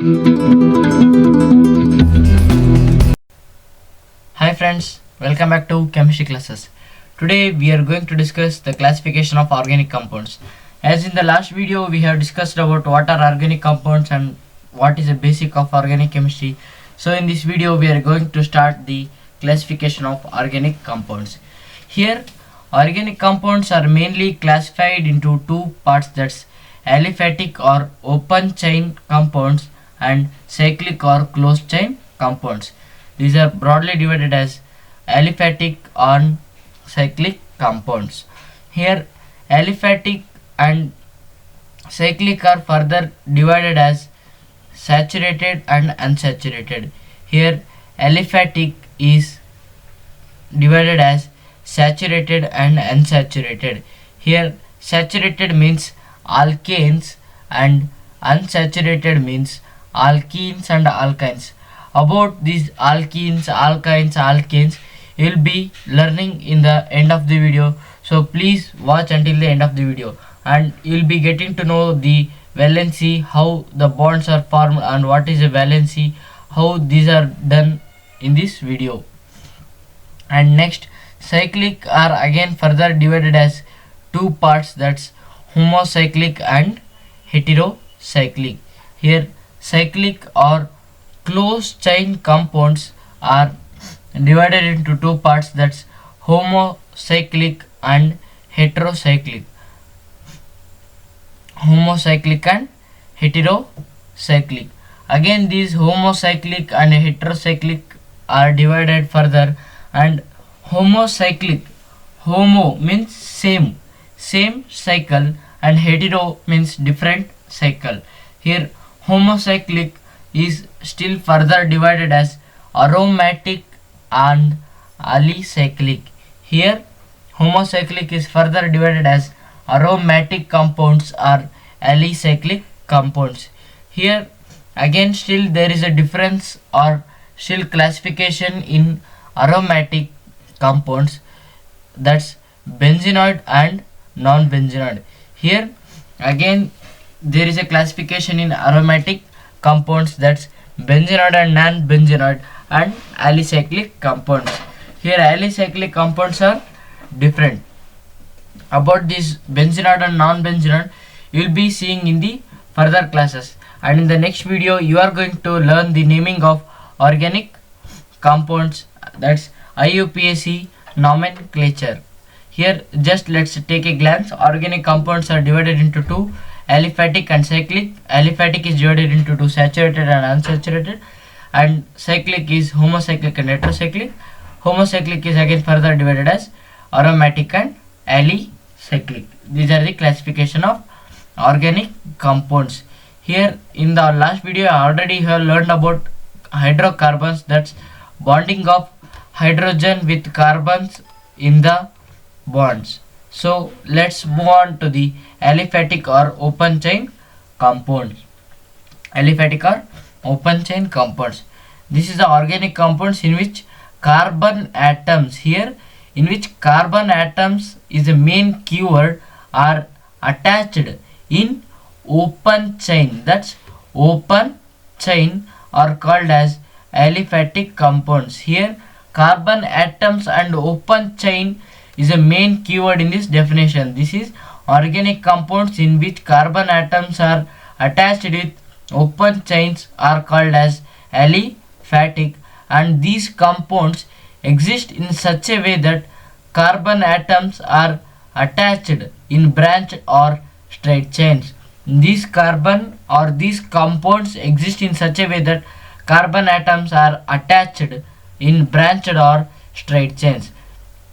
Hi friends, welcome back to chemistry classes. Today we are going to discuss the classification of organic compounds. As in the last video we have discussed about what are organic compounds and what is the basic of organic chemistry. So in this video we are going to start the classification of organic compounds. Here organic compounds are mainly classified into two parts, that's aliphatic or open chain compounds and cyclic or closed chain compounds. These are broadly divided as aliphatic and cyclic compounds. Here aliphatic and cyclic are further divided as saturated and unsaturated. Here aliphatic is divided as saturated and unsaturated. Here saturated means alkanes and unsaturated means alkenes and alkynes. About these alkenes, alkynes, alkanes you will be learning in the end of the video, so please watch until the end of the video and you will be getting to know the valency, how the bonds are formed and what is a valency, how these are done in this video. And next cyclic are again further divided as two parts, that's homocyclic and heterocyclic. Here cyclic or closed chain compounds are divided into two parts, that's homocyclic and heterocyclic. Homocyclic and heterocyclic. Again these homocyclic and heterocyclic are divided further, and homocyclic, homo means same cycle and hetero means different cycle. Here homocyclic is still further divided as aromatic and alicyclic. Here homocyclic is further divided as aromatic compounds or alicyclic compounds. Here again still there is a difference or still classification in aromatic compounds, that's benzenoid and non-benzenoid. Here again there is a classification in aromatic compounds, that's benzenoid and non-benzenoid and alicyclic compounds. Here alicyclic compounds are different. About this benzenoid and non-benzenoid you will be seeing in the further classes, and in the next video you are going to learn the naming of organic compounds, that's IUPAC nomenclature. Here just let's take a glance. Organic compounds are divided into two, aliphatic and cyclic. Aliphatic is divided into two, saturated and unsaturated, and cyclic is homocyclic and heterocyclic. Homocyclic is again further divided as aromatic and alicyclic. These are the classification of organic compounds. Here in the last video I already have learned about hydrocarbons, that's bonding of hydrogen with carbons in the bonds. So let's move on to the aliphatic or open chain compounds. Aliphatic or open chain compounds. This is the organic compounds in which carbon atoms, here in which carbon atoms is the main keyword, are attached in open chain, that's open chain are called as aliphatic compounds. Here carbon atoms and open chain is a main keyword in this definition. This is organic compounds in which carbon atoms are attached with open chains are called as aliphatic, and these compounds exist in such a way that carbon atoms are attached in branch or straight chains. These carbon or these compounds exist in such a way that carbon atoms are attached in branched or straight chains.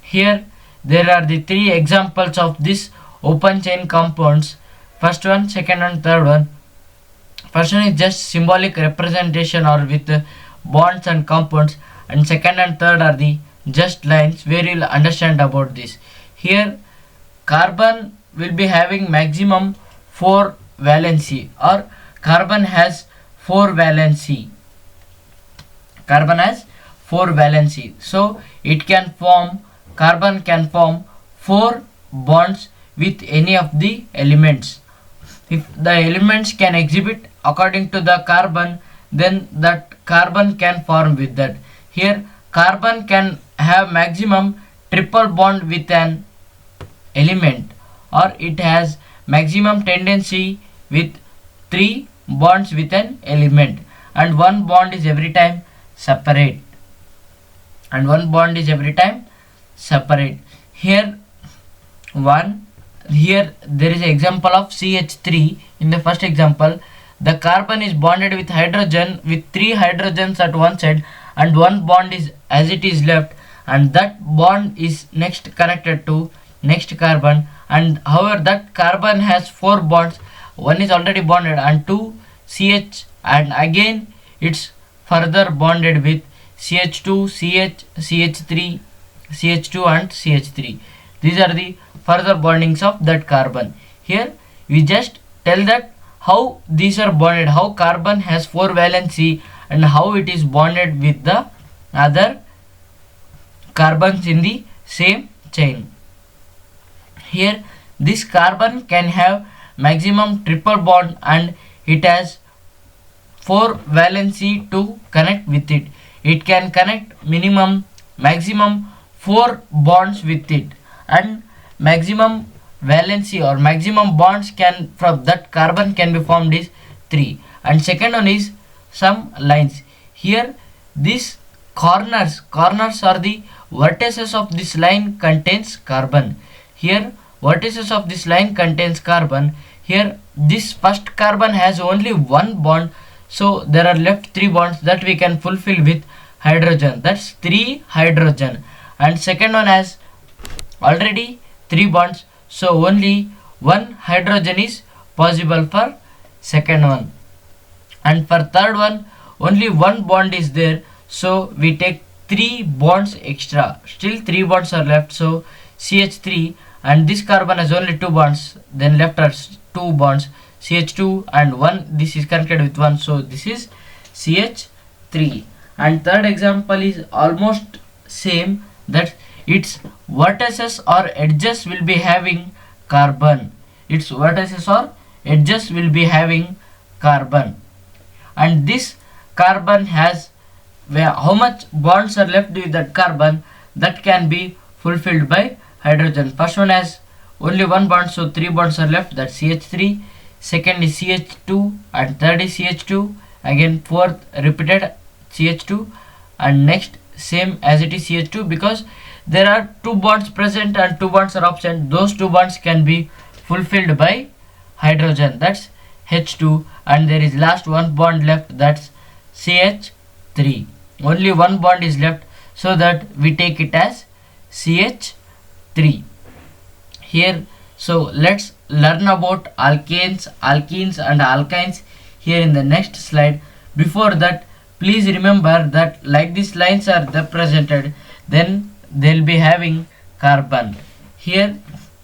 Here there are the three examples of this open chain compounds. First one, second and third one. First one is just symbolic representation or with bonds and compounds, and second and third are the just lines where you will understand about this. Here carbon will be having maximum 4 valency, or carbon has 4 valency. Carbon has 4 valency, so it can form, carbon can form 4 bonds with any of the elements. If the elements can exhibit according to the carbon, then that carbon can form with that. Here carbon can have maximum triple bond with an element, or it has maximum tendency with 3 bonds with an element, and one bond is every time separate, here here there is an example of CH3. In the first example, the carbon is bonded with hydrogen with 3 hydrogens at one side, and one bond is as it is left, and that bond is next connected to next carbon, and however that carbon has 4 bonds, one is already bonded and 2 CH, and again it's further bonded with CH2, CH, CH3, CH2 and CH3. These are the further bondings of that carbon. Here we just tell that how these are bonded, how carbon has 4 valency and how it is bonded with the other carbons in the same chain. Here this carbon can have maximum triple bond and it has 4 valency to connect with it. It can connect maximum 4 bonds with it, and maximum valency or maximum bonds can from that carbon can be formed is 3. And second one is some lines. Here these corners are the vertices of this line contains carbon. Here vertices of this line contains carbon. Here this first carbon has only one bond, so there are left 3 bonds that we can fulfill with hydrogen, that's 3 hydrogen, and second one has already 3 bonds, so only 1 hydrogen is possible for second one, and for third one only 1 bond is there, so we take 3 bonds extra, still 3 bonds are left, so CH3, and this carbon has only 2 bonds, then left are 2 bonds, CH2 and 1, this is connected with 1, so this is CH3. And third example is almost same, that its vertices or edges will be having carbon, and this carbon has how much bonds are left with that carbon, that can be fulfilled by hydrogen. First one has only 1 bond, so 3 bonds are left, that's CH3, second is CH2 and third is CH2, again fourth repeated CH2, and next same as it is CH2, because there are 2 bonds present and 2 bonds are absent, those 2 bonds can be fulfilled by hydrogen, that's H2, and there is last 1 bond left, that's CH3, only 1 bond is left, so that we take it as CH3 here. So let's learn about alkanes, alkenes and alkynes here in the next slide. Before that, please remember that like these lines are represented, then they'll be having carbon. Here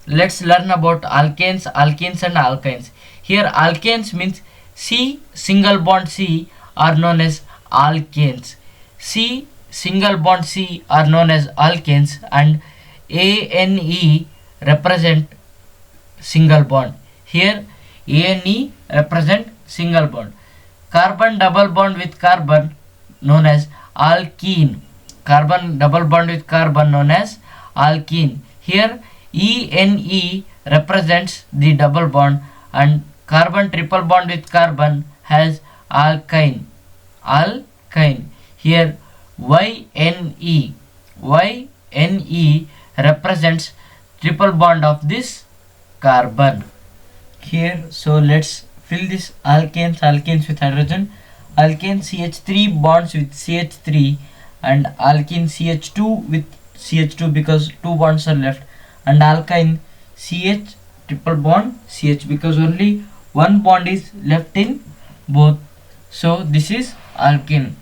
let's learn about alkanes, alkenes and alkynes. Here alkanes means C single bond C are known as alkanes, C single bond C are known as alkanes, and ANE represent single bond. Here ANE represent single bond. Carbon double bond with carbon known as alkene, carbon double bond with carbon known as alkene. Here ENE represents the double bond, and carbon triple bond with carbon has alkyne. Here YNE represents triple bond of this carbon. Here, so let's fill this alkanes with hydrogen. Alkane CH3 bonds with CH3, and alkene CH2 with CH2 because 2 bonds are left, and alkyne CH triple bond CH because only 1 bond is left in both, so this is alkene.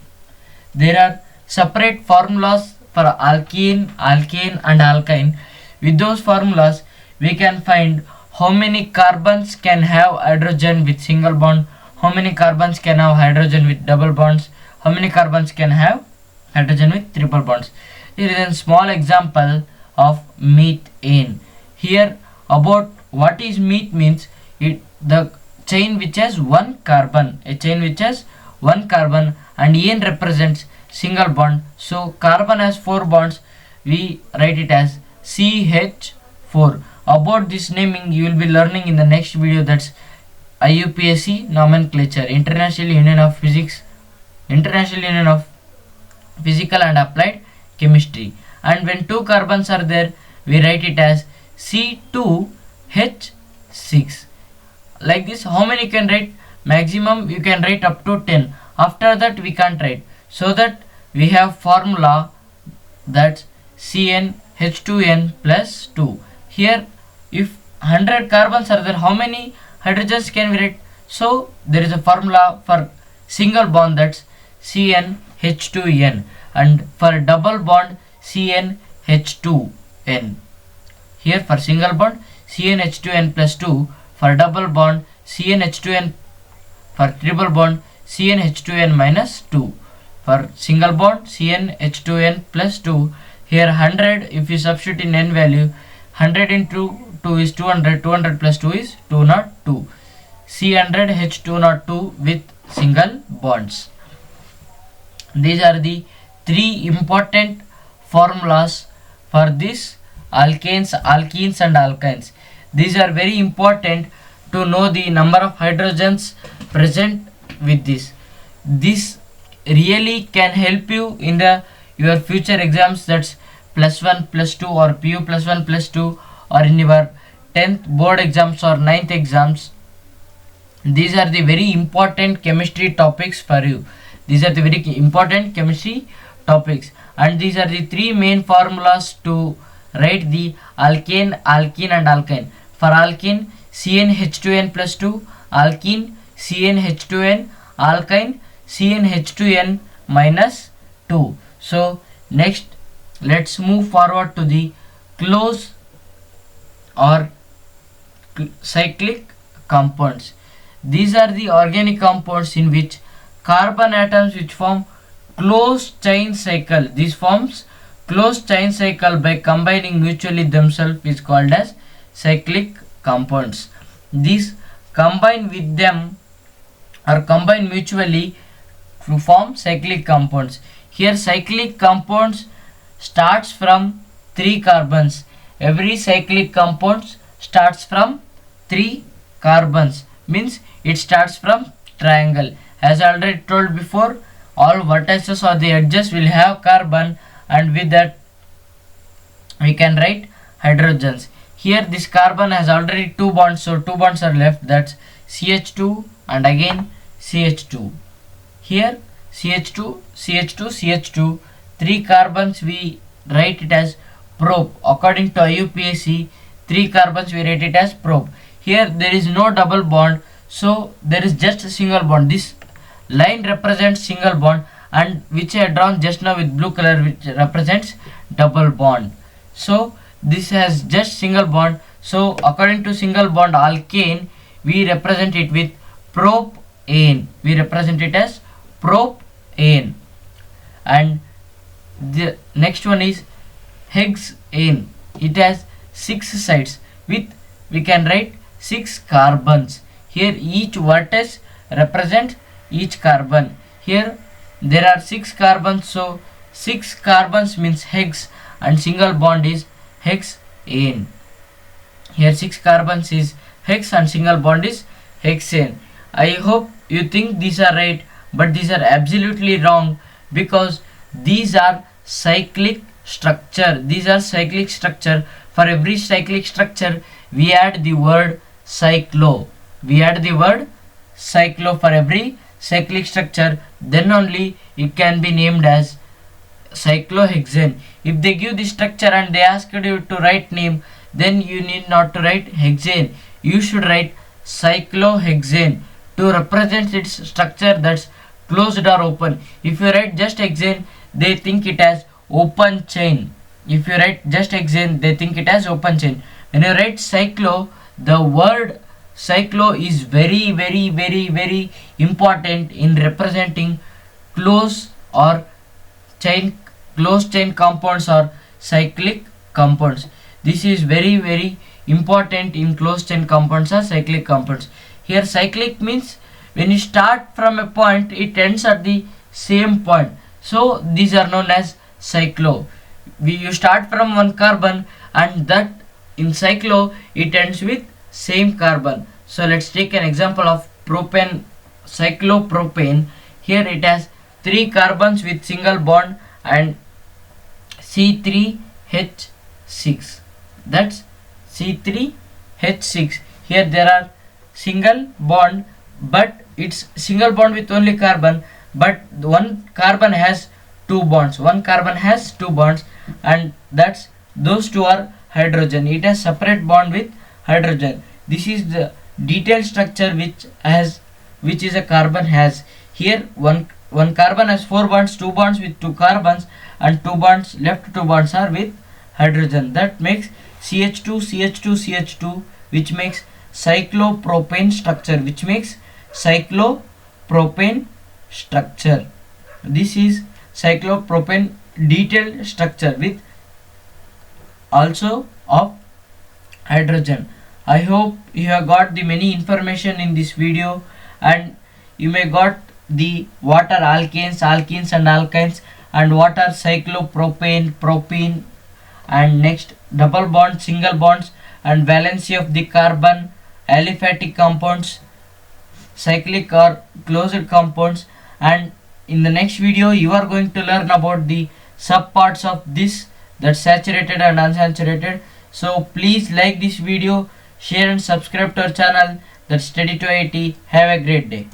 There are separate formulas for alkene, alkane and alkyne. With those formulas we can find how many carbons can have hydrogen with single bond, how many carbons can have hydrogen with double bonds, how many carbons can have hydrogen with triple bonds. Here is a small example of methane. Here about what is meth means, the chain which has one carbon, and En represents single bond. So carbon has 4 bonds, we write it as CH4. About this naming you will be learning in the next video, that's IUPAC nomenclature, International Union of Physical and Applied Chemistry. And when 2 carbons are there, we write it as C2H6. Like this, how many you can write? Maximum you can write up to 10. After that we can't write. So that we have formula, that's CnH2n plus 2. Here if 100 carbons are there, how many hydrogens can we write? So there is a formula for single bond, that's CnH2n, and for double bond CnH2n. Here for single bond CnH2n plus 2, for double bond CnH2n, for triple bond CnH2n minus 2, for single bond CnH2n plus 2. Here 100, if you substitute in n value, 100 into 2 is 200, 200 plus 2 is 202, C100H202 with single bonds. These are the 3 important formulas for this alkanes, alkenes and alkynes. These are very important to know the number of hydrogens present with this. This really can help you in your future exams, that's +1 +2 or PU +1 +2, or in your 10th board exams or 9th exams. These are the very important chemistry topics for you. These are the very important chemistry topics, and these are the 3 main formulas to write the alkane, alkene and alkyne. For alkene CnH2n plus 2, alkene CnH2n, alkyne CnH2n minus 2. So next let's move forward to the close or cyclic compounds. These are the organic compounds in which carbon atoms which form closed chain cycle. This forms closed chain cycle by combining mutually themselves is called as cyclic compounds. These combine with them or combine mutually to form cyclic compounds. Here cyclic compounds starts from 3 carbons. Every cyclic compound starts from 3 carbons, means it starts from triangle. As I already told before, all vertices or the edges will have carbon, and with that we can write hydrogens. Here this carbon has already 2 bonds, so 2 bonds are left, that's CH2 and again CH2. Here CH2, CH2, CH2, 3 carbons we write it as probe. According to IUPAC, 3 carbons we write it as probe. Here there is no double bond, so there is just a single bond. This line represents single bond, and which I had drawn just now with blue color, which represents double bond. So this has just single bond, so according to single bond alkane, we represent it with propane. We represent it as propane. And the next one is hexane. It has 6 sides with, we can write 6 carbons. Here each vertex represents each carbon. Here there are 6 carbons, so 6 carbons means hex, and single bond is hexane. Here 6 carbons is hex and single bond is hexane. I hope you think these are right, but these are absolutely wrong, because these are cyclic structure. These are cyclic structure. For every cyclic structure we add the word cyclo. We add the word cyclo for every cyclic structure, then only it can be named as cyclohexane. If they give the structure and they ask you to write name, then you need not to write hexane. You should write cyclohexane to represent its structure, that's closed or open. If you write just hexane, they think it as open chain. If you write just hexane, they think it as open chain. When you write cyclo, the word cyclo is very important in representing closed chain compounds or cyclic compounds. This is very important in closed chain compounds or cyclic compounds. Here cyclic means when you start from a point, it ends at the same point. So these are known as cyclo. You start from one carbon, and that in cyclo it ends with same carbon. So let's take an example of propane, cyclopropane. Here it has 3 carbons with single bond and C3H6. That's C3H6. Here there are single bond, but it's single bond with only carbon, but one carbon has 2 bonds. One carbon has 2 bonds, and that's those 2 are hydrogen. It has separate bond with hydrogen. This is the detailed structure which is a carbon has. Here one carbon has 4 bonds, 2 bonds with 2 carbons, and 2 bonds, left 2 bonds are with hydrogen. That makes CH2 CH2 CH2, which makes cyclopropane structure, This is cyclopropane detailed structure with also of hydrogen. I hope you have got the many information in this video, and you may got the what are alkanes, alkenes and alkynes, and what are cyclopropane, propene, and next double bonds, single bonds, and valency of the carbon, aliphatic compounds, cyclic or closed compounds. And in the next video you are going to learn about the subparts of this, that's saturated and unsaturated. So please like this video, share and subscribe to our channel, that's Study to IT. Have a great day.